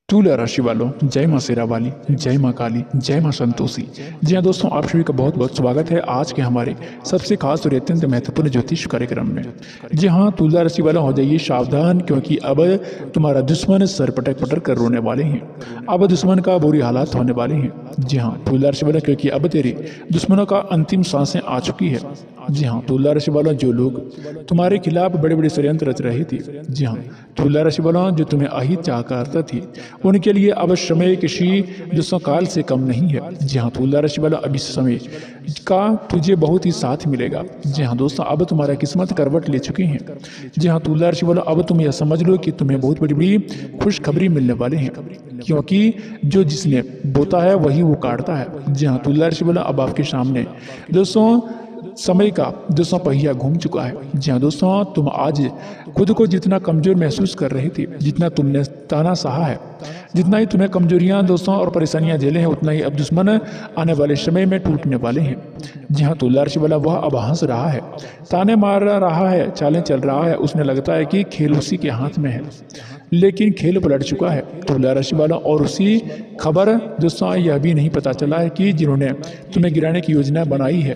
तुला राशि वालों, जय माँ शेरा वाली, जय माँ काली, जय माँ संतोषी। जी हाँ दोस्तों, आप सभी का बहुत बहुत स्वागत है आज के हमारे सबसे खास और अत्यंत महत्वपूर्ण ज्योतिष कार्यक्रम में। जी हाँ, तुला राशि वालों हो जाइए सावधान, क्योंकि अब तुम्हारा दुश्मन सर पटक पटक कर रोने वाले हैं। अब दुश्मन का बुरी हालात होने वाले हैं। जी हाँ तुला राशि वालों, क्योंकि अब तेरे दुश्मनों का अंतिम सांसें आ चुकी है। जी हाँ तुला राशि वालों, जो लोग तुम्हारे खिलाफ बड़े बड़े षड्यंत्र रच रहे थे, जी हाँ तुला राशि वालों, जो तुम्हें अहित चाह करते थे, उनके लिए अब समय किसी दुष्म काल से कम नहीं है। जी हाँ तुला राशि वाला, अब इस समय का तुझे बहुत ही साथ मिलेगा। जी हाँ दोस्तों, अब तुम्हारा किस्मत करवट ले चुकी है। जी हाँ तुला राशि वाला, अब तुम यह समझ लो कि तुम्हें बहुत बड़ी बड़ी खुशखबरी मिलने वाले हैं, क्योंकि जो जिसने बोता है वही वो काटता है। जी हाँ तुला राशि वाला, अब आपके सामने दोस्तों समय का दोस्तों पहिया घूम चुका है। जी हाँ दोस्तों, तुम आज खुद को जितना कमजोर महसूस कर रहे थे, जितना तुमने ताना सहा है, जितना ही तुम्हें कमजोरियां दोस्तों और परेशानियां झेले हैं, उतना ही अब दुश्मन आने वाले समय में टूटने वाले हैं। जी हाँ तुला राशि वाला, वह अब हंस रहा है, ताने मार रहा है, चालें चल रहा है, उसने लगता है कि खेल उसी के हाथ में है, लेकिन खेल पलट चुका है तुला राशि वाला। और उसी खबर दोस्तों यह भी नहीं पता चला है कि जिन्होंने तुम्हें गिराने की योजना बनाई है,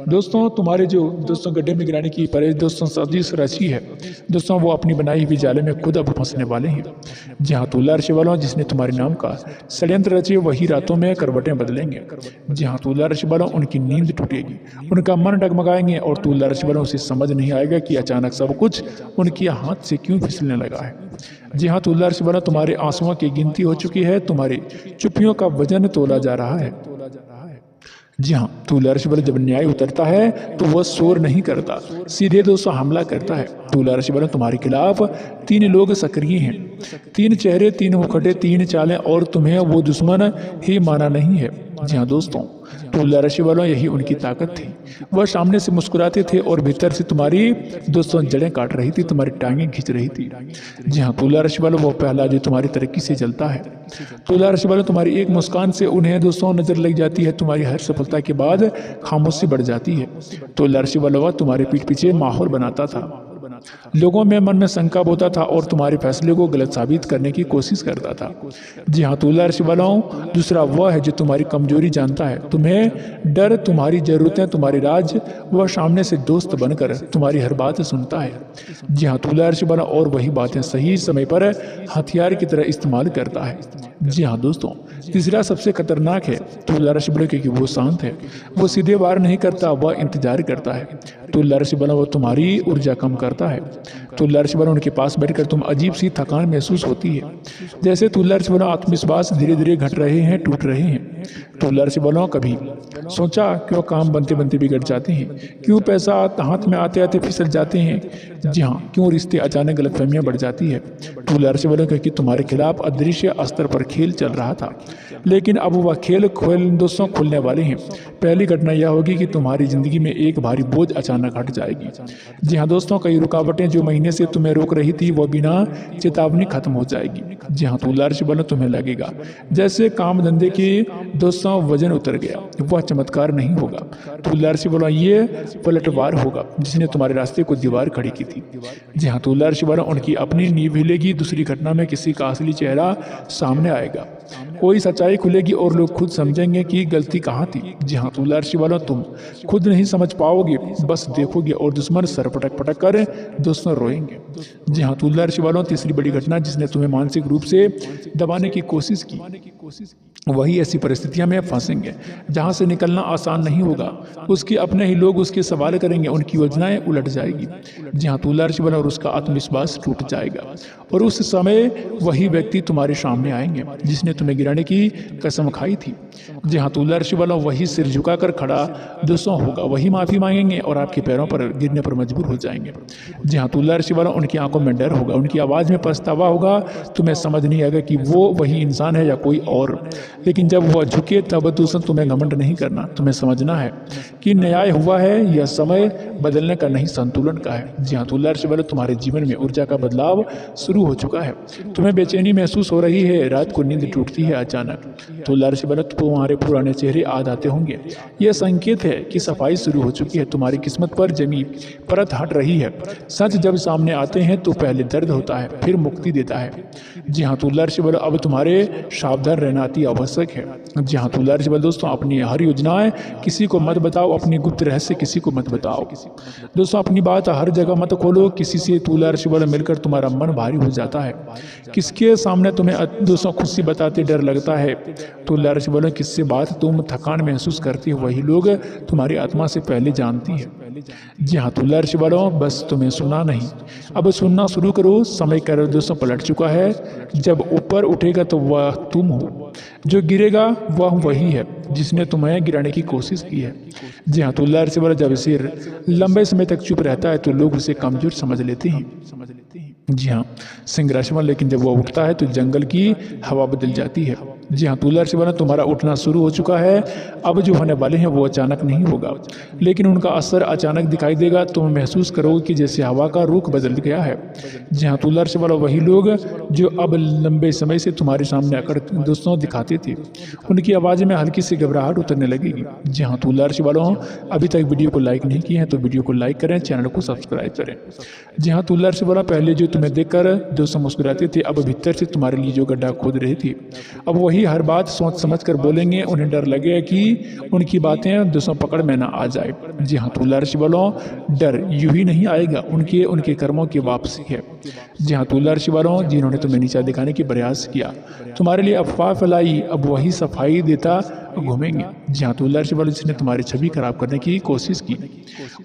दोस्तों तुम्हारे जो दोस्तों गड्ढे में गिराने की परे दोस्तों साजिश रची है, दोस्तों वो अपनी बनाई हुई जाले में खुद अब फंसने वाले हैं। जी हाँ तुला राशि वालों, जिसने तुम्हारे नाम का षड्यंत्र रचे वही रातों में करवटें बदलेंगे। जी हाँ तुला राशि वालों, उनकी नींद टूटेगी, उनका मन डगमगाएंगे, और तुला राशि वालों उसे समझ नहीं आएगा कि अचानक सब कुछ उनके हाथ से क्यों फिसलने लगा है। जी हाँ तुला राशि वालों, तुम्हारे आंसुओं की गिनती हो चुकी है, तुम्हारी चुप्पियों का वजन तोला जा रहा है। जी हाँ तुला राशि वालों, जब न्याय उतरता है तो वह शोर नहीं करता, सीधे दोस्तों हमला करता है। तुला राशि वालों, तुम्हारे खिलाफ 3 लोग सक्रिय हैं, 3 चेहरे, 3 मुखड़े, 3 चालें, और तुम्हें वो दुश्मन ही माना नहीं है। जी हाँ दोस्तों, तुला राशि वालों, यही उनकी ताकत थी। वह सामने से मुस्कुराते थे और भीतर से तुम्हारी दोस्तों जड़ें काट रही थी, तुम्हारी टांगें खींच रही थी। जी हाँ तुला राशि वालों, वो पहला जो तुम्हारी तरक्की से जलता है। तुला राशि वालों, तुम्हारी एक मुस्कान से उन्हें दोस्तों नजर लग जाती है, तुम्हारी हर सफलता के बाद खामोशी बढ़ जाती है। तुला राशि वालों, वह तुम्हारे पीठ पीछे माहौल बनाता था, लोगों में मन में शंका बोता था और तुम्हारे फैसले को गलत साबित करने की कोशिश करता था। जी हाँ तुला राशि वालों, दूसरा वह है जो तुम्हारी कमजोरी जानता है, तुम्हें डर, तुम्हारी जरूरतें, तुम्हारी राज, वह सामने से दोस्त बनकर तुम्हारी हर बात सुनता है। जी हाँ तुला राशि वालों, और वही बातें सही समय पर हथियार की तरह इस्तेमाल करता है। जी हाँ दोस्तों, तीसरा सबसे खतरनाक है तुला राशि वालों, क्योंकि वो शांत है, वो सीधे वार नहीं करता, वह इंतजार करता है। तुला राशि वालों, वो तुम्हारी ऊर्जा कम करता है। तुला राशि वालों, उनके पास बैठकर तुम अजीब सी थकान महसूस होती है, जैसे तुला राशि वालों आत्मविश्वास धीरे धीरे घट रहे हैं, टूट रहे हैं। तुला राशि वालों, कभी सोचा क्यों काम बनते बनते बिगड़ जाते हैं, क्यों पैसा हाथ में आते आते फिसल जाते हैं। जी हाँ, क्यों रिश्ते अचानक गलतफहमियां बढ़ जाती है। तुला राशि वालों, क्योंकि तुम्हारे खिलाफ अदृश्य स्तर पर खेल चल रहा था, लेकिन अब वह खेल दोस्तों खुलने वाले हैं। पहली घटना यह होगी कि तुम्हारी जिंदगी में एक भारी बोझ अचानक हट जाएगी। जी हाँ दोस्तों, कई रुकावटें जो महीने से तुम्हें रोक रही थी, वो बिना चेतावनी खत्म हो जाएगी। जी हाँ तुला राशि वालों, तुम्हें लगेगा जैसे काम धंधे की दोस्तों वजन उतर गया, वह चमत्कार नहीं होगा। तुला राशि वालों, ये पलटवार होगा जिसने तुम्हारे रास्ते को दीवार खड़ी की थी। जी हाँ तुला राशि वालों, उनकी अपनी नींव हिलेगी, दूसरी घटना में किसी का असली चेहरा सामने आएगा, कोई सच्चाई खुलेगी और लोग खुद समझेंगे कि गलती कहाँ थी। जी हाँ तुला राशि वालों, तुम खुद नहीं समझ पाओगे, बस देखोगे और दुश्मन सर पटक पटक कर दोस्तों रोएंगे। जी हाँ तुला राशि वालों, तीसरी बड़ी घटना जिसने तुम्हें मानसिक रूप से दबाने की कोशिश की, वही ऐसी परिस्थितियों में फंसेंगे जहां से निकलना आसान नहीं होगा। उसके अपने ही लोग उसके सवाल करेंगे, उनकी योजनाएं उलट जाएगी। जी हाँ तुला राशि वालों, और उसका आत्मविश्वास टूट जाएगा, और उस समय वही व्यक्ति तुम्हारे सामने आएंगे जिसने तुम्हें गिराने की कसम खाई थी। जी हाँ तुला राशि वालों, वही सिर झुकाकर खड़ा दोस्तों होगा, वही माफी मांगेंगे और आपके पैरों पर गिरने पर मजबूर हो जाएंगे। जी हाँ तुला राशि वालों, उनकी आंखों में डर होगा, उनकी आवाज में पछतावा होगा, तुम्हें समझ नहीं आएगा कि वो वही इंसान है या कोई और। लेकिन जब वह झुके तब दोस्तों तुम्हें घमंड नहीं करना, तुम्हें समझना है कि न्याय हुआ है, यह समय बदलने का नहीं संतुलन का है। जी हाँ तुला राशि वालों, तुम्हारे जीवन में ऊर्जा का बदलाव शुरू हो चुका है, तुम्हें बेचैनी महसूस हो रही है, रात को नींद टूटती है अचानक। तुला राशि वालों, तुम्हारे पुराने चेहरे याद आते होंगे। यह संकेत है कि सफाई शुरू हो चुकी है, तुम्हारी किस्मत पर जमी परत हट रही है। सच जब सामने आते हैं तो पहले दर्द होता है, फिर मुक्ति देता है। जी हाँ, तुला राशि वालों, अब तुम्हारे सावधान रहना अति आवश्यक है। जी हाँ, तुला राशि वालों दोस्तों, अपनी हर योजनाएं किसी को मत बताओ, अपनी गुप्त रहस्य किसी को मत बताओ। दोस्तों, अपनी बात हर जगह मत खोलो, किसी से तुला राशि वालों मिलकर तुम्हारा मन भारी हो जाता है। किसके सामने तुम्हें दोस्तों खुशी बताते डर लगता है। तुला राशि वालों, किससे बात तुम थकान महसूस करती हो वही लोग तुम्हारी आत्मा से पहले जानती है। जी हाँ, तुला राशि वालों, बस तुम्हें सुना नहीं, अब सुनना शुरू करो। समय का दोस्तों पलट चुका है। जब ऊपर उठेगा तो वह तुम हो, जो गिरेगा वह वही है जिसने तुम्हें गिराने की कोशिश की है। जी हाँ, तुला राशि वाला, जब सिर लंबे समय तक चुप रहता है तो लोग उसे कमजोर समझ लेते हैं। जी हाँ, सिंह राशि वाला, लेकिन जब वह उठता है तो जंगल की हवा बदल जाती है। जी हाँ, तुला राशि वाला, तुम्हारा उठना शुरू हो चुका है। अब जो होने वाले हैं वो अचानक नहीं होगा, लेकिन उनका असर अचानक दिखाई देगा। तुम महसूस करोगे कि जैसे हवा का रुख बदल गया है। जी हाँ, तुला राशि वाला, वही लोग जो अब लंबे समय से तुम्हारे सामने आकर दोस्तों दिखाते थे, उनकी आवाज़ में हल्की सी घबराहट उतरने लगेगी। जी हाँ, तुला राशि वालों, अभी तक वीडियो को लाइक नहीं किए हैं तो वीडियो को लाइक करें, चैनल को सब्सक्राइब करें। जी हाँ, तुला राशि वाला, पहले जो तुम्हें देखकर दोस्तों मुस्कुराते थे, अब भीतर से तुम्हारे लिए जो गड्ढा खोद रहे थे, अब वही हर बात सोच समझ कर बोलेंगे। उन्हें डर लगेगा कि उनकी बातें दोस्तों पकड़ में ना आ जाए। जी हाँ, तुला राशि वालों, डर यूं ही नहीं आएगा, उनके कर्मों की वापसी है। जी हाँ, तुला राशि वालों, जिन्होंने तुम्हें नीचा दिखाने की प्रयास किया, तुम्हारे लिए अफवाह फैलाई, अब वही सफाई देता घूमेंगे। जी हाँ, तुला राशि वालों, जिसने तुम्हारी छवि खराब करने की कोशिश की,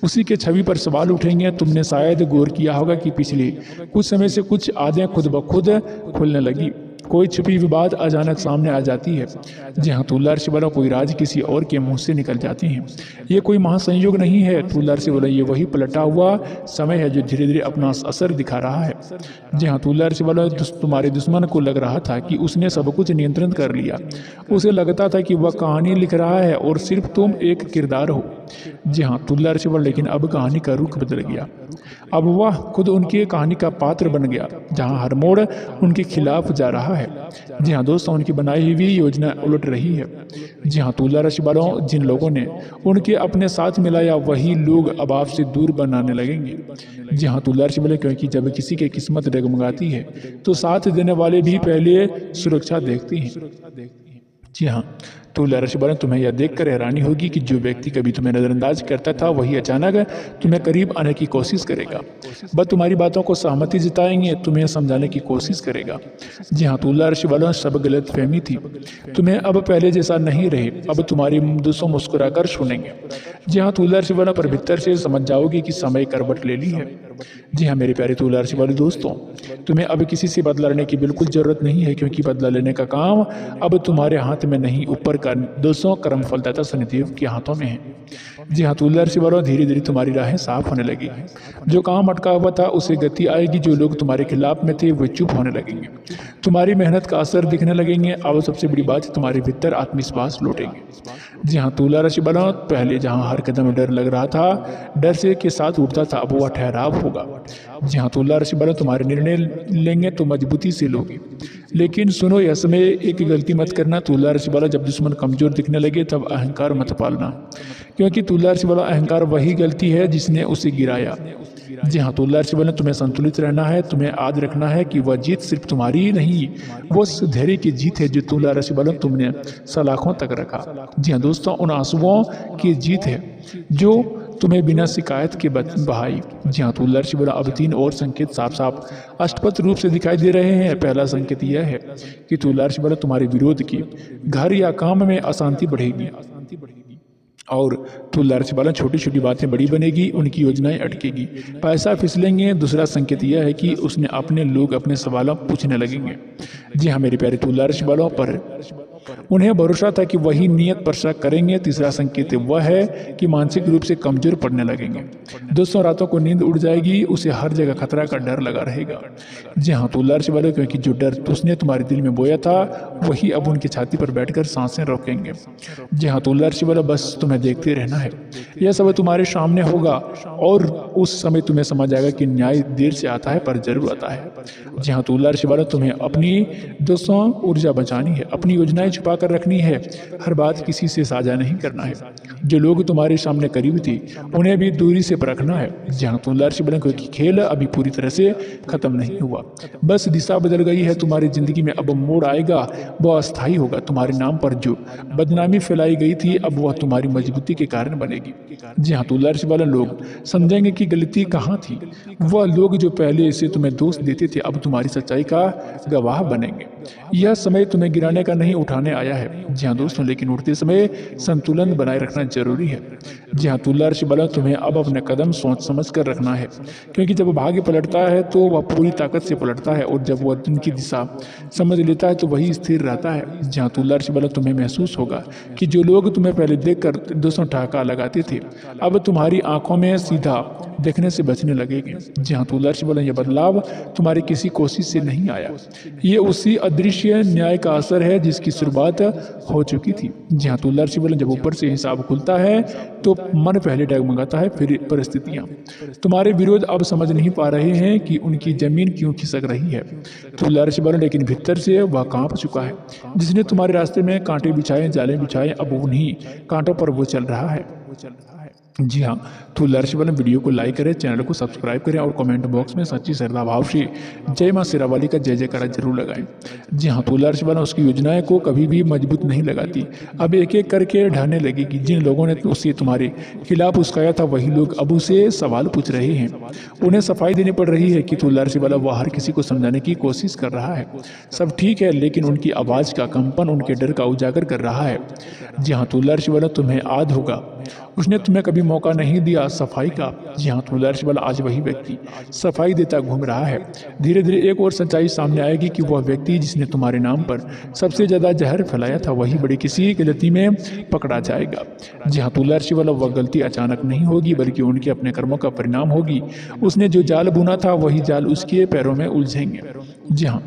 उसी के छवि पर सवाल उठेंगे। तुमने शायद गौर किया होगा कि पिछले कुछ समय से कुछ आदें खुद ब खुद खुलने लगी, कोई छुपी विवाद अचानक सामने आ जाती है। जी हाँ, तुला राशि वालों, कोई राज किसी और के मुंह से निकल जाते हैं। ये कोई महासंयोग नहीं है तुला राशि वालों, ये वही पलटा हुआ समय है जो धीरे धीरे अपना असर दिखा रहा है। जी हाँ, तुला राशि वालों, तुम्हारे दुश्मन को लग रहा था कि उसने सब कुछ नियंत्रण कर लिया। उसे लगता था कि वह कहानी लिख रहा है और सिर्फ तुम एक किरदार हो। जी हाँ, तुला राशि वालों, लेकिन अब कहानी का रुख बदल गया। अब वह खुद उनकी कहानी का पात्र बन गया, जहाँ हर मोड़ उनके खिलाफ जा रहा है। जी हाँ दोस्तों, उनकी बनाई हुई योजना उलट रही है। जी हाँ, तुला राशि वालों, जिन लोगों ने उनके अपने साथ मिलाया, वही लोग अब आपसे दूर बनाने लगेंगे। जी हाँ, तुला राशि वाले, क्योंकि जब किसी की किस्मत डगमगाती है तो साथ देने वाले भी पहले सुरक्षा देखते हैं। जी हाँ, तुला राशि वालों, तुम्हें यह देखकर हैरानी होगी कि जो व्यक्ति कभी तुम्हें नजरअंदाज करता था वही अचानक तुम्हें करीब आने की कोशिश करेगा। वह तुम्हारी बातों को सहमति जताएंगे, तुम्हें समझाने की कोशिश करेगा। जी हाँ, तुला राशि वालों, सब गलत फहमी थी, तुम्हें अब पहले जैसा नहीं रहे, अब तुम्हारी दोस्तों मुस्कुराकर सुनेंगे। जी हाँ, तुला राशि वालों, पर भीतर से समझ जाओगे कि समय करवट ले ली है। जी हाँ मेरे प्यारे तुला राशि वाले दोस्तों, तुम्हें अब किसी से बदला लेने की बिल्कुल जरूरत नहीं है, क्योंकि बदला लेने का काम अब तुम्हारे हाथ में नहीं, ऊपर का दोस्तों कर्म फलदाता शनिदेव के हाथों में है। जी हाँ तुला राशि वालों, धीरे धीरे तुम्हारी राहें साफ होने लगी। जो काम अटका हुआ था उसे गति आएगी, जो लोग तुम्हारे खिलाफ में थे वे चुप होने लगेंगे, तुम्हारी मेहनत का असर दिखने लगेंगे। अब सबसे बड़ी बात, तुम्हारे भीतर आत्मविश्वास लौटेंगे। जी हाँ तुला राशि वालों, पहले जहाँ हर कदम डर लग रहा था, डर से के साथ उठता था, अब वह ठहराव होगा। जी हाँ तुला राशि वालों, तुम्हारे निर्णय लेंगे तो मजबूती से लोगे, लेकिन सुनो यह समय एक गलती मत करना तुला राशि वालों, जब दुश्मन कमजोर दिखने लगे तब अहंकार मत पालना, क्योंकि तुला राशि वालों अहंकार वही गलती है जिसने उसे गिराया। जी हाँ तुला राशि वालों, तुम्हें संतुलित रहना है, तुम्हें याद रखना है कि वह जीत सिर्फ तुम्हारी ही नहीं, वो उस धैर्य की जीत है जो तुला राशि वालों तुमने सलाखों तक रखा। जी हाँ दोस्तों, उन आंसुओं की जीत है जो तुम्हें बिना शिकायत के बहाई। जी हाँ तुला राशि वालों, अब 3 और संकेत साफ साफ अष्टपद रूप से दिखाई दे रहे हैं। पहला संकेत यह है कि तुला राशि वालों, तुम्हारे विरोध की घर या काम में अशांति बढ़ेगी, और तुला राशि वालों छोटी छोटी बातें बड़ी बनेगी, उनकी योजनाएं अटकेगी, पैसा फिसलेंगे। दूसरा संकेत यह है कि उसने अपने लोग अपने सवालों पूछने लगेंगे। जी हाँ मेरे प्यारे तुला राशि वालों, पर उन्हें भरोसा था कि वही नियत पर शक करेंगे। तीसरा संकेत वह है कि मानसिक रूप से कमजोर पड़ने लगेंगे, दोस्तों रातों को नींद उड़ जाएगी, उसे हर जगह खतरा का डर लगा रहेगा। जी हाँ तुला राशि वालों, क्योंकि जो डर उसने तुम्हारे दिल में बोया था वही अब उनकी छाती पर बैठकर सांसें रोकेंगे। जी हाँ तुला राशि वालों, बस तुम्हें देखते रहना है, यह सब तुम्हारे सामने होगा, और उस समय तुम्हें समझ आएगा कि न्याय देर से आता है पर जरूर आता है। जी हाँ तुला राशि वालों, तुम्हें अपनी दोस्तों ऊर्जा बचानी है, अपनी योजनाएं छुपा कर रखनी है, हर बात किसी से साझा नहीं करना है। जो लोग तुम्हारे सामने करीब थे उन्हें भी दूरी से परखना है। जहाँ तुला ऋषि बोले क्योंकि खेल अभी पूरी तरह से खत्म नहीं हुआ, बस दिशा बदल गई है। तुम्हारी जिंदगी में अब मोड़ आएगा, वह अस्थायी होगा। तुम्हारे नाम पर जो बदनामी फैलाई गई थी अब वह तुम्हारी मजबूती के कारण बनेगी। जी हाँ, तुला ऋषि वाले लोग समझेंगे कि गलती कहाँ थी। वह लोग जो पहले से तुम्हें दोष देते थे अब तुम्हारी सच्चाई का गवाह बनेंगे। यह समय तुम्हें गिराने का नहीं, उठाने आया है। जी हाँ दोस्तों, लेकिन उठते समय संतुलन बनाए रखना जरूरी है। जी हाँ, तुला ऋषि वाला तुम्हें अब अपने कदम सोच समझ कर रखना है, क्योंकि जब भाग्य पलटता है तो वह पूरी ताकत से पलटता है, और जब वह उनकी दिशा समझ लेता है तो वही स्थिर रहता है। जहाँ तुला ऋषि वाला तुम्हें महसूस होगा कि जो लोग तुम्हें पहले देखकर दोस्तों ठहाका लगाते थे अब तुम्हारी आंखों में सीधा देखने से बचने लगेंगे। जहाँ तुला ऋषि वाला यह बदलाव तुम्हारी किसी कोशिश से नहीं आया, ये उसी अदृश्य न्याय का असर है जिसकी शुरुआत हो चुकी थी। जहाँ तुला ऋषि वाला जब ऊपर से हिसाब खुलता है तो मन पहले डगमगाता है, फिर परिस्थितियाँ तुम्हारे विरोध अब समझ नहीं पा रहे हैं कि उनकी जमीन क्यों खिसक रही है। तुला ऋषि वाला लेकिन भीतर से वह कांप चुका है। जिसने तुम्हारे रास्ते में कांटे बिछाए, जाले बिछाए, अब उन्हीं कांटों पर वो चल रहा है। जी हाँ, तुला ऋषि वाले वीडियो को लाइक करें, चैनल को सब्सक्राइब करें और कमेंट बॉक्स में सच्ची श्रद्धा भाव से जय माँ शेरावाली का जय जयकारा जरूर लगाएं। जी हाँ, तुला ऋषि वाला उसकी योजनाएं को कभी भी मजबूत नहीं लगाती, अब एक एक करके ढहने लगेगी। जिन लोगों ने उसे तुम्हारे खिलाफ उस्काया था वही लोग अब उसे सवाल पूछ रहे हैं। उन्हें सफाई देनी पड़ रही है कि तुला ऋषि वाला वह हर किसी को समझाने की कोशिश कर रहा है। सब ठीक है, लेकिन उनकी आवाज़ का कंपन उनके डर का उजागर कर रहा है। जी हाँ, तुला ऋषि वाला तुम्हें याद होगा, उसने तुम्हें कभी मौका नहीं दिया सफाई का। जी हाँ, तुला ऋषि वाला आज वही व्यक्ति सफाई देता घूम रहा है। धीरे धीरे एक और सच्चाई सामने आएगी कि वह व्यक्ति जिसने तुम्हारे नाम पर सबसे ज्यादा जहर फैलाया था वही बड़ी किसी गलती में पकड़ा जाएगा। जी हाँ, तुला ऋषि वाला वह गलती अचानक नहीं होगी बल्कि उनके अपने कर्मों का परिणाम होगी। उसने जो जाल बुना था वही जाल उसके पैरों में उलझेंगे। जी हाँ,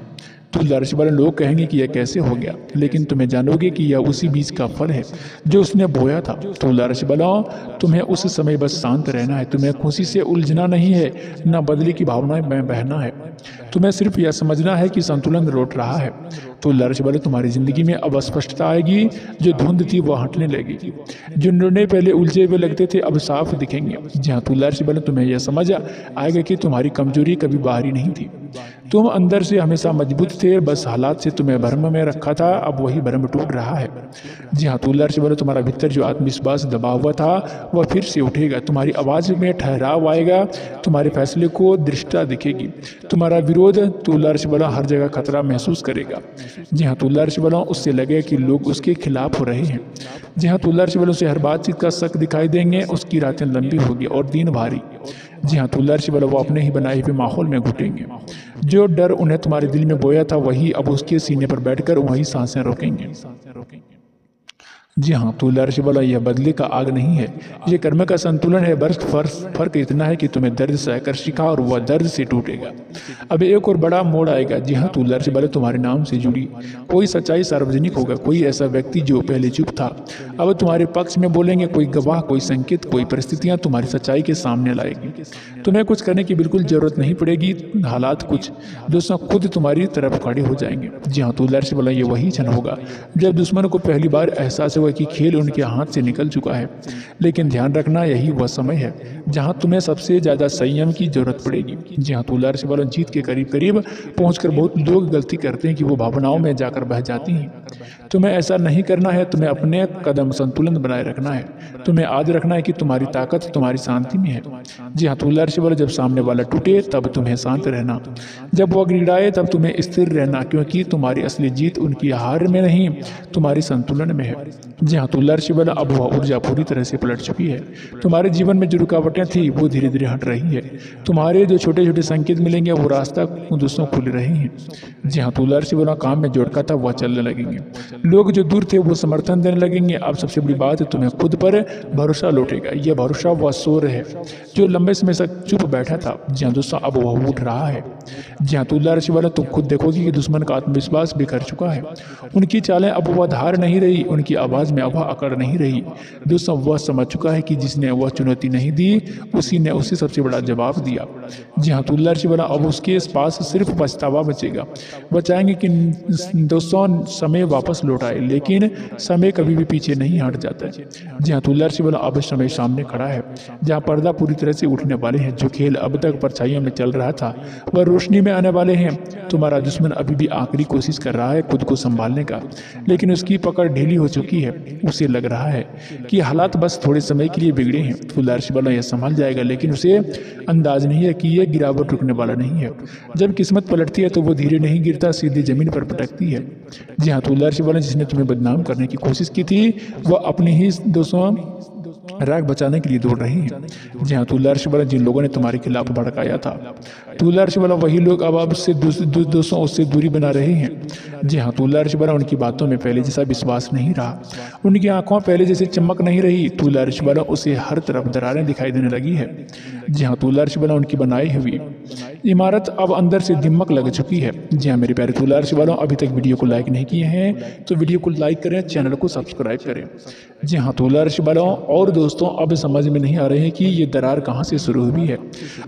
तुला ऋषि वाले लोग कहेंगे कि यह कैसे हो गया, लेकिन तुम्हें जानोगे कि यह उसी बीज का फल है जो उसने बोया था। तुला ऋषि वालों, तुम्हें उस समय बस शांत रहना है। तुम्हें खुशी से उलझना नहीं है, न बदले की भावनाएं में बहना है। तुम्हें सिर्फ यह समझना है कि संतुलन लौट रहा है। तुला ऋषि वाले, तुम्हारी जिंदगी में अब स्पष्टता आएगी, जो धुंध थी वह हटने लगेगी। जो निर्णय पहले उलझे हुए लगते थे अब साफ दिखेंगे। जहाँ तुला ऋषि वाले, तुम्हें यह समझ आएगा कि तुम्हारी कमजोरी कभी बाहरी नहीं थी। तुम अंदर से हमेशा मजबूत थे, बस हालात से तुम्हें भ्रम में रखा था, अब वही भ्रम टूट रहा है। जी हाँ, तुला ऋषि वाले, तुम्हारा भीतर जो आत्मविश्वास दबा हुआ था वह फिर से उठेगा। तुम्हारी आवाज़ में ठहराव आएगा, तुम्हारे फैसले को दृष्टता दिखेगी। तुम्हारा विरोध तुला ऋषि वाला हर जगह खतरा महसूस करेगा। जी हाँ, तुला ऋषि वालों, उससे लगे कि लोग उसके खिलाफ हो रहे हैं। जी हाँ, तुला ऋषि वालों से हर बातचीत का शक दिखाई देंगे, उसकी रातें लंबी होगी और दिन भारी। जी हाँ, तुला ऋषि वाला वो अपने ही बनाए हुए माहौल में घुटेंगे। जो डर उन्हें तुम्हारे दिल में बोया था वही अब उसके सीने पर बैठकर वही सांसें रोकेंगे। जी हाँ, तुला ऋषि वाला, यह बदले का आग नहीं है, ये कर्म का संतुलन है। बस फर्क इतना है कि तुम्हें दर्द सहकर सीखा और वह दर्द से टूटेगा। अब एक और बड़ा मोड़ आएगा। जी हाँ, तुला ऋषि वाले, तुम्हारे नाम से जुड़ी कोई सच्चाई सार्वजनिक होगा। कोई ऐसा व्यक्ति जो पहले चुप था अब तुम्हारे पक्ष में बोलेंगे। कोई गवाह, कोई संकेत, कोई परिस्थितियाँ तुम्हारी सच्चाई के सामने लाएगी। तुम्हें कुछ करने की बिल्कुल जरूरत नहीं पड़ेगी। हालात कुछ दोस्तों खुद तुम्हारी तरफ खड़े हो जाएंगे। जी हाँ, तुला ऋषि वाला, ये वही क्षण होगा जब दुश्मन को पहली बार एहसास हुआ कि खेल उनके हाथ से निकल चुका है। लेकिन ध्यान रखना, यही वह समय है जहां तुम्हें सबसे ज्यादा संयम की जरूरत पड़ेगी। जी हाँ, तुला ऋषि वालों, जीत के करीब करीब पहुंचकर बहुत लोग गलती करते हैं कि वो भावनाओं में जाकर बह जाती हैं। तुम्हें ऐसा नहीं करना है। तुम्हें अपने कदम संतुलन बनाए रखना है। तुम्हें याद रखना है कि तुम्हारी ताकत तुम्हारी शांति में है। जी हाँ, तुला ऋषि वालों, जब सामने वाला टूटे तब तुम्हें शांत रहना, जब वो गिड़ाए तब तुम्हें स्थिर रहना, क्योंकि तुम्हारी असली जीत उनकी हार में नहीं तुम्हारी संतुलन में है। जी हाँ, तुला ऋषि वाला, अब वह ऊर्जा पूरी तरह से पलट चुकी है। तुम्हारे जीवन में जो रुकावटें थी वो धीरे धीरे हट रही है। तुम्हारे जो छोटे छोटे संकेत मिलेंगे वो रास्ता दूसरों खुल रहे हैं। जी हाँ, तुला ऋषि वाला, काम में जोड़का था वह चलने लगेंगे। लोग जो दूर थे वो समर्थन देने लगेंगे। अब सबसे बड़ी बात है, तुम्हें खुद पर भरोसा लौटेगा। यह भरोसा वह शोर है जो लंबे समय से चुप बैठा था। जी हाँ दोस्तों, अब वह उठ रहा है। जी हाँ, तुला ऋषि वाला, तुम खुद देखोगे कि दुश्मन का आत्मविश्वास बिखर चुका है। उनकी चालें अब वह धार नहीं रही, उनकी आवाज़ आवाज़ में वह अकड़ नहीं रही। दोस्तों वह समझ चुका है कि जिसने वह चुनौती नहीं दी उसी ने उसे सबसे बड़ा जवाब दिया। जी हाँ, तुल्ला ऋषि बोला अब उसके पास सिर्फ पछतावा बचेगा। वह चाहेंगे कि दोस्तों समय वापस लौट आए, लेकिन समय कभी भी पीछे नहीं हट जाता है। जी हाँ, तुल्ला ऋषि बोला अब समय सामने खड़ा है जहाँ पर्दा पूरी तरह से उठने वाले हैं। जो खेल अब तक परछाइयों में चल रहा था वह रोशनी में आने वाले हैं। तुम्हारा दुश्मन अभी भी आखिरी कोशिश कर रहा है खुद को संभालने का, लेकिन उसकी पकड़ ढीली हो चुकी है। उसे लग रहा है कि हालात बस थोड़े समय के लिए बिगड़े हैं। तुल्ला ऋषि बोला यह संभल जाएगा, लेकिन उसे अंदाज नहीं है कि यह गिरावट रुकने वाला नहीं है। जब किस्मत पलटती है तो वो धीरे नहीं गिरता, सीधे जमीन पर पटकती है। जी हाँ, तुल्ला ऋषि बोला जिसने तुम्हें बदनाम करने की कोशिश की थी वह अपनी ही दोस्तों राग बचाने के लिए दौड़ रही हैं। जी हाँ, तुल्ला ऋषि बोला जिन लोगों ने तुम्हारे खिलाफ भड़काया था, तुल्ला ऋषि बोला वही लोग अब आपसे दोस्तों उससे दूरी बना रहे हैं। जी हाँ, तुल्ला ऋषि बोला उनकी बातों में पहले जैसा विश्वास नहीं रहा, उनकी आंखों पहले जैसे चमक नहीं रही। तुल्ला ऋषि बोला उसे हर तरफ दरारें दिखाई देने लगी है। जी हाँ, तुल्ला ऋषि बोला उनकी बनाई हुई इमारत अब अंदर से दिमक लग चुकी है। जी हाँ मेरे प्यारे तुल्ला ऋषि वालों, अभी तक वीडियो को लाइक नहीं किए हैं तो वीडियो को लाइक करें, चैनल को सब्सक्राइब करें। जी हाँ तुल्ला ऋषि वालों, और दोस्तों अब समझ में नहीं आ रहे हैं कि ये दरार कहाँ से शुरू हुई है।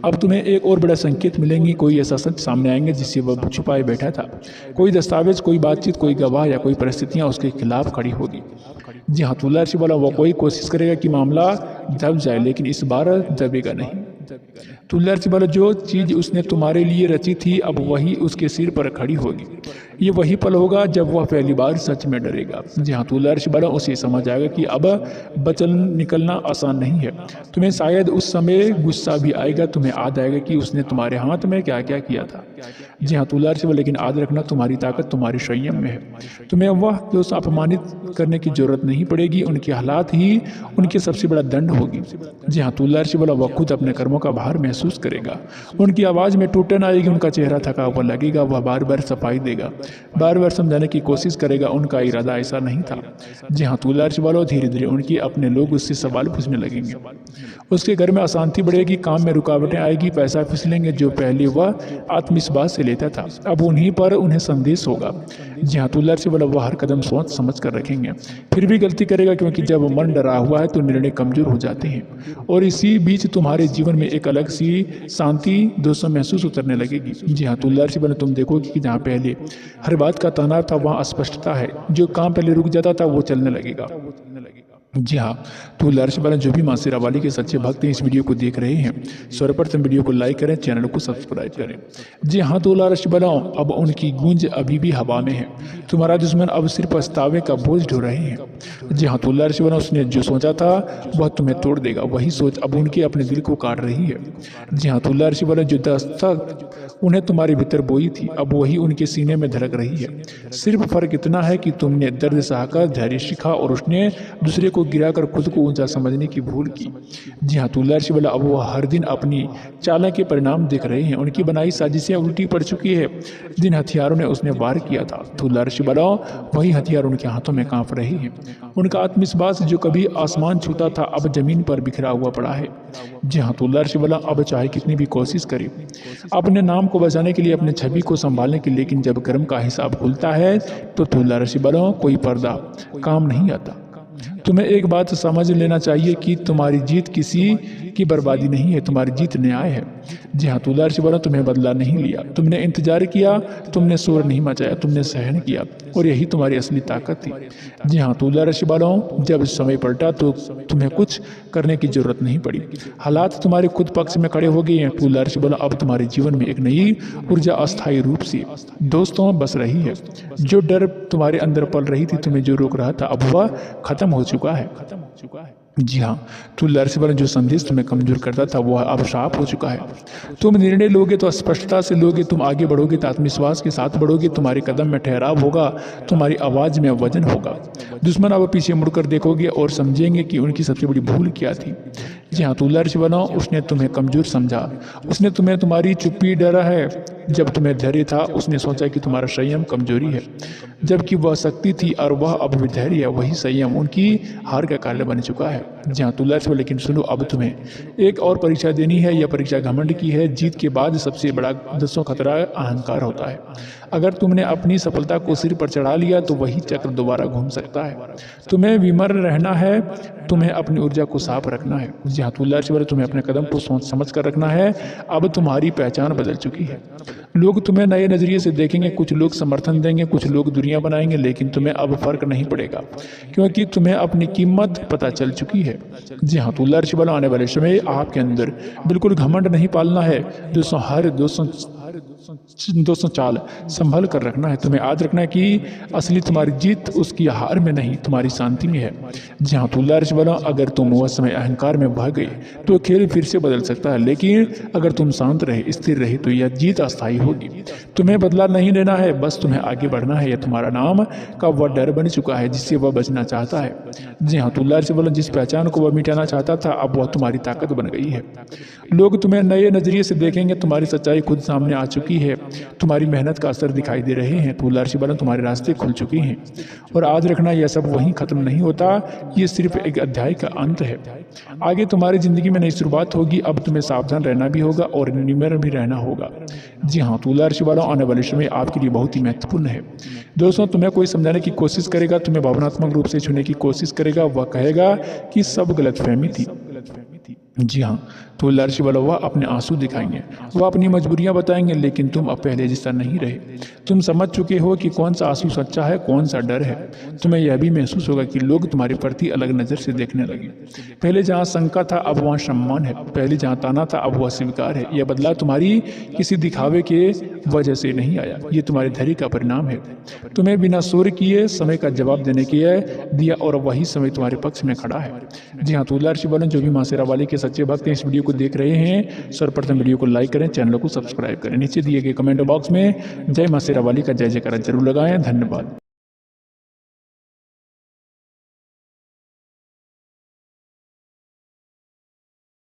अब तुम्हें एक और बड़ा संकेत मिलेंगे, कोई ऐसा सच सामने आएंगे जिससे वह छुपाए बैठा था। कोई दस्तावेज, कोई बातचीत, कोई गवाह या कोई परिस्थितियाँ उसके खिलाफ खड़ी होगी। जी हाँ तुल्ला ऋषि वालों, वो कोई कोशिश करेगा कि मामला दब जाए, लेकिन इस बार दबेगा नहीं। तुल्ला ऋषि वालों, जो चीज़ उसने तुम्हारे लिए रची थी अब वही उसके सिर पर खड़ी होगी। ये वही पल होगा जब वह पहली बार सच में डरेगा। जी हाँ तुल्ला ऋषि वालों, उसे समझ आएगा कि अब बचल निकलना आसान नहीं है। तुम्हें शायद उस समय गुस्सा भी आएगा, तुम्हें याद आएगा कि उसने तुम्हारे हाथ में क्या क्या किया था। जी हाँ तुल्ला ऋषि वालों, लेकिन याद रखना तुम्हारी ताकत तुम्हारे संयम में है। तुम्हें वह दोस्त अपमानित करने की जरूरत नहीं पड़ेगी, उनके हालात ही उनके सबसे बड़ा दंड होगी। जी हाँ तुल्ला ऋषि वालों, वह खुद अपने कर्मों का भार महसूस करेगा। उनकी आवाज़ में टूटन आएगी, उनका चेहरा थका हुआ लगेगा, वह बार बार सफाई देगा, बार बार समझाने की कोशिश करेगा उनका इरादा ऐसा नहीं था। जी हाँ तुल्ला ऋषि वालों, धीरे धीरे उनके अपने लोग उससे सवाल पूछने लगेंगे। उसके घर में अशांति बढ़ेगी, काम में रुकावटें आएगी, पैसा फिसलेंगे। जो पहले वह आत्मविश्वास से लेता था अब उन्हीं पर उन्हें संदेश होगा। जी हाँ तुल्ला ऋषि वालों, वह हर कदम सोच समझ कर रखेंगे, फिर भी गलती करेगा, क्योंकि जब मन डरा हुआ है तो निर्णय कमजोर हो जाते हैं। और इसी बीच तुम्हारे जीवन में एक अलग सी शांति दोस्तों महसूस उतरने लगेगी। जी हाँ तुल्ला ऋषि वालों, तुम देखोगे कि जहाँ पहले हर बात का तनाव था वहाँ स्पष्टता है। जो काम पहले रुक जाता था वो चलने लगेगा। जी हाँ तुल्ला ऋषि वालों, जो भी माँ शेरावाली के सच्चे भक्त हैं इस वीडियो को देख रहे हैं, सर्वप्रथम वीडियो को लाइक करें, चैनल को सब्सक्राइब करें। जी हाँ तुल्ला ऋषि वालों, अब उनकी गूंज अभी भी हवा में है। तुम्हारा दुश्मन अब सिर्फ पछतावे का बोझ ढो रहे हैं। जी हाँ तुल्ला ऋषि वालों, उसने जो सोचा था वह तुम्हें तोड़ देगा, वही सोच अब उनके अपने दिल को काट रही है। जी हाँ तुल्ला ऋषि वालों, जो दस्तक उन्हें तुम्हारे भीतर बोई थी अब वही उनके सीने में धड़क रही है। सिर्फ फर्क इतना है कि तुमने दर्द सहकर धैर्य सीखा और उसने दूसरे को गिराकर खुद को ऊंचा समझने की भूल की। जी हाँ तुल्ला ऋषि वालों, अब वह हर दिन अपनी चाल के परिणाम देख रहे हैं। उनकी बनाई साजिशें उल्टी पड़ चुकी है। जिन हथियारों ने उसने वार किया था तुल्ला ऋषि वालों, वही हथियार उनके हाथों में कांप रहे हैं। उनका आत्मविश्वास जो कभी आसमान छूता था अब जमीन पर बिखरा हुआ पड़ा है। जी हाँ तुल्ला ऋषि वालों, अब चाहे कितनी भी कोशिश करे अपने नाम को बचाने के लिए, अपने छवि को संभालने के लिए, लेकिन जब कर्म का हिसाब खुलता है तो तुल्ला ऋषि वालों कोई पर्दा काम नहीं आता। तुम्हें एक बात समझ लेना चाहिए कि तुम्हारी जीत किसी की बर्बादी नहीं है, तुम्हारी जीत न्याय है। जी हाँ तुल्ला ऋषि वालों, तुम्हें बदला नहीं लिया, तुमने इंतजार किया, तुमने शोर नहीं मचाया, तुमने सहन किया, और यही तुम्हारी असली ताकत थी। जी हाँ तुल्ला ऋषि वालों, जब समय पलटा तो तुम्हें कुछ करने की जरूरत नहीं पड़ी। हालात तुम्हारे खुद पक्ष में खड़े हो गए हैं। तुल्ला ऋषि वालों, अब तुम्हारे जीवन में एक नई ऊर्जा अस्थायी रूप से दोस्तों बस रही है। जो डर तुम्हारे अंदर पल रही थी, तुम्हें जो रोक रहा था, अब वह खत्म हो चुका है। जी हाँ तुल्ला ऋषि वालों, जो संदेश तुम्हें कमजोर करता था वह अब साफ हो चुका है। तुम निर्णय लोगे तो स्पष्टता से लोगे, तुम आगे बढ़ोगे तो आत्मविश्वास के साथ बढ़ोगे, तुम्हारे कदम में ठहराव होगा, तुम्हारी आवाज में वजन होगा। दुश्मन अब पीछे मुड़कर देखोगे और समझेंगे कि उनकी सबसे बड़ी भूल क्या थी। जी हाँ तुल्ला ऋषि वालों, उसने तुम्हें कमजोर समझा, उसने तुम्हें तुम्हारी चुप्पी डरा है। जब तुम्हें धैर्य था उसने सोचा कि तुम्हारा संयम कमजोरी है, जबकि वह शक्ति थी, और वह अब धैर्य है, वही संयम उनकी हार का कारण बन चुका है। जी हाँ तुला राशि वाले, लेकिन सुनो, अब तुम्हें एक और परीक्षा देनी है। यह परीक्षा घमंड की है। जीत के बाद सबसे बड़ा दोस्तों खतरा अहंकार होता है। अगर तुमने अपनी सफलता को सिर पर चढ़ा लिया तो वही चक्र दोबारा घूम सकता है। तुम्हें विनम्र रहना है, तुम्हें अपनी ऊर्जा को साफ रखना है। जी हाँ तुला राशि वाले, तुम्हें अपने कदम को सोच समझ कर रखना है। अब तुम्हारी पहचान बदल चुकी है। लोग तुम्हें नए नजरिए से देखेंगे, कुछ लोग समर्थन देंगे, कुछ लोग दूरियां बनाएंगे, लेकिन तुम्हें अब फर्क नहीं पड़ेगा, क्योंकि तुम्हें अपनी कीमत पता चल चुकी है। जी हाँ तुला राशि वालों, आने वाले समय आपके अंदर बिल्कुल घमंड नहीं पालना है। दोस्तों हर दोस्तों चाल संभल कर रखना है। तुम्हें याद रखना है कि असली तुम्हारी जीत उसकी हार में नहीं, तुम्हारी शांति में है। जी हाँ तुला राशि वालों, अगर तुम वह समय अहंकार में बह गए तो खेल फिर से बदल सकता है, लेकिन अगर तुम शांत रहे, स्थिर रहे, तो यह जीत अस्थायी होगी। तुम्हें बदला नहीं लेना है, बस तुम्हें आगे बढ़ना है। यह तुम्हारा नाम का वह डर बन चुका है जिससे वह बचना चाहता है। जी हाँ तुला राशि वालों, जिस पहचान को वह मिटाना चाहता था, अब वह तुम्हारी ताकत बन गई है। लोग तुम्हें नए नजरिए से देखेंगे, तुम्हारी सच्चाई खुद सामने आ चुकी है, तुम्हारी मेहनत का असर दिखाई दे रहे हैं। तुला राशि वालों, तुम्हारे रास्ते खुल चुके हैं। और आज रखना, यह सब वहीं खत्म नहीं होता, ये सिर्फ एक अध्याय का अंत है। आगे तुम्हारी जिंदगी में नई शुरुआत होगी। अब तुम्हें सावधान रहना भी होगा और निम्र भी रहना होगा। जी हाँ तुला राशि वालों, आने वाले समय आपके लिए बहुत ही महत्वपूर्ण है। दोस्तों तुम्हें कोई समझाने की कोशिश करेगा, तुम्हें भावनात्मक रूप से छूने की कोशिश करेगा, वह कहेगा कि सब गलतफहमी थी। जी हाँ तुला राशि वालों, वह अपने आंसू दिखाएंगे, वह अपनी मजबूरियां बताएंगे, लेकिन तुम अब पहले जैसा नहीं रहे। तुम समझ चुके हो कि कौन सा आंसू सच्चा है, कौन सा डर है। तुम्हें यह भी महसूस होगा कि लोग तुम्हारे प्रति अलग नज़र से देखने लगे। पहले जहाँ शंका था अब वहाँ सम्मान है, पहले जहाँ ताना था अब वह स्वीकार है। यह बदलाव तुम्हारी किसी दिखावे के वजह से नहीं आया, ये तुम्हारे धैर्य का परिणाम है। तुम्हें बिना शोर किए समय का जवाब देने के दिया और वही समय तुम्हारे पक्ष में खड़ा है। जी हाँ तुला राशि वालों, जो भी माँ शेरावाली के सच्चे भक्त हैं, इस वीडियो को देख रहे हैं, सर्वप्रथम वीडियो को लाइक करें, चैनल को सब्सक्राइब करें। नीचे दिए गए कमेंट बॉक्स में जय माँ शेरावाली का जय जयकारा जरूर लगाएं। धन्यवाद।